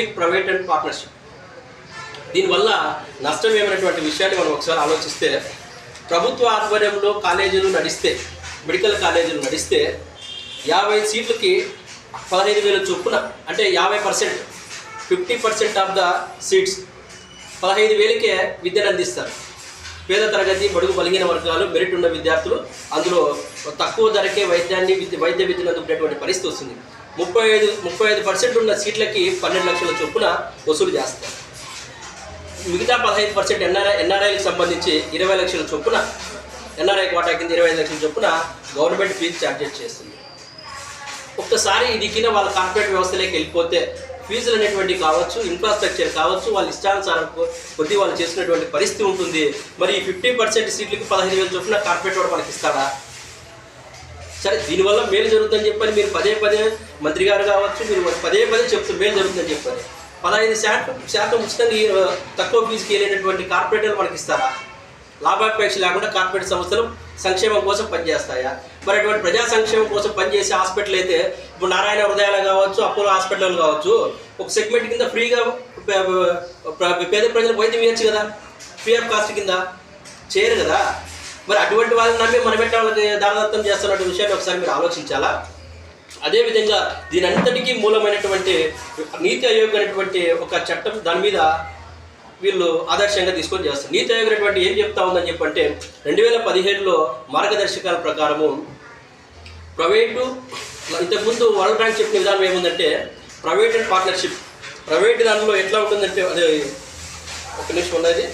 Public private and partnership. దీనివల్ల నష్టం ఏమైనటువంటి విషయాన్ని మనం ఒకసారి ఆలోచిస్తే, ప్రభుత్వ ఆధ్వర్యంలో కాలేజీలు నడిస్తే, మెడికల్ కాలేజీలు నడిస్తే 50 సీట్లకి 15,000 చొప్పున, అంటే 50%, 50% ఆఫ్ ద సీట్స్ 15,000కే విద్యను అందిస్తారు. పేద తరగతి, బడుగు బలిగిన వర్గాలు, మెరిట్ ఉన్న విద్యార్థులు అందులో తక్కువ ధరకే వైద్య విద్యను అందుకునేటువంటి పరిస్థితి వస్తుంది. 35% ఉన్న సీట్లకి 12 లక్షల చొప్పున వసూలు చేస్తారు. మిగతా 15% ఎన్ఆర్ఐలకు సంబంధించి 20 లక్షల చొప్పున, ఎన్ఆర్ఐ కోటా కింద 25 లక్షల చొప్పున గవర్నమెంట్ ఫీజు ఛార్జెస్ చేస్తుంది. ఒక్కసారి ఇది కింద వాళ్ళ కార్పొరేట్ వ్యవస్థలోకి వెళ్ళిపోతే ఫీజులు అనేటువంటి కావచ్చు, ఇన్ఫ్రాస్ట్రక్చర్ కావచ్చు, వాళ్ళ ఇష్టానుసారం కొద్ది వాళ్ళు చేసినటువంటి పరిస్థితి ఉంటుంది. మరి 50% సీట్లకి 15,000 చొప్పున కార్పొరేట్ వాడు మనకి ఇస్తాడా? సరే, దీనివల్ల మేలు జరుగుతుందని చెప్పని మీరు పదే మంత్రి గారు కావచ్చు, మీరు పదే చెప్తూ మేలు జరుగుతుందని చెప్పారు. 15% ఉచితంగా తక్కువ ఫీజుకి వెళ్ళినటువంటి కార్పొరేటర్లు మనకి ఇస్తారా? లాభాపేక్ష లేకుండా కార్పొరేట్ సంస్థలు సంక్షేమం కోసం పనిచేస్తాయా? మరి అటువంటి ప్రజా సంక్షేమం కోసం పనిచేసే హాస్పిటల్ అయితే, ఇప్పుడు నారాయణ హృదయాలు కావచ్చు, అపోలో హాస్పిటల్ కావచ్చు, ఒక సెగ్మెంట్ కింద ఫ్రీగా పేద ప్రజలకు వైద్యం ఇవ్వచ్చు కదా, ఫ్రీ ఆఫ్ కాస్ట్ కింద చేయరు కదా. మరి అటువంటి వాళ్ళని నమ్మి మనం ఎట్లా వాళ్ళకి దానదత్తం చేస్తున్న విషయాన్ని ఒకసారి మీరు ఆలోచించాలా. అదేవిధంగా దీని అంతటికీ మూలమైనటువంటి నీతి ఆయోగ్ అనేటువంటి ఒక చట్టం, దాని మీద వీళ్ళు ఆదర్శంగా తీసుకొని చేస్తారు. నీతి ఆయోగ్ అనేటువంటి ఏం చెప్తా ఉందని చెప్పంటే, 2017లో మార్గదర్శకాల ప్రకారము ప్రైవేటు, ఇంతకుముందు వరల్డ్ బ్యాంక్ చెప్పిన విధానం ఏముందంటే ప్రైవేట్ అండ్ పార్ట్నర్షిప్. ప్రైవేట్ దానిలో ఎట్లా ఉంటుందంటే, అదే ఒక నిమిషం ఉన్నది,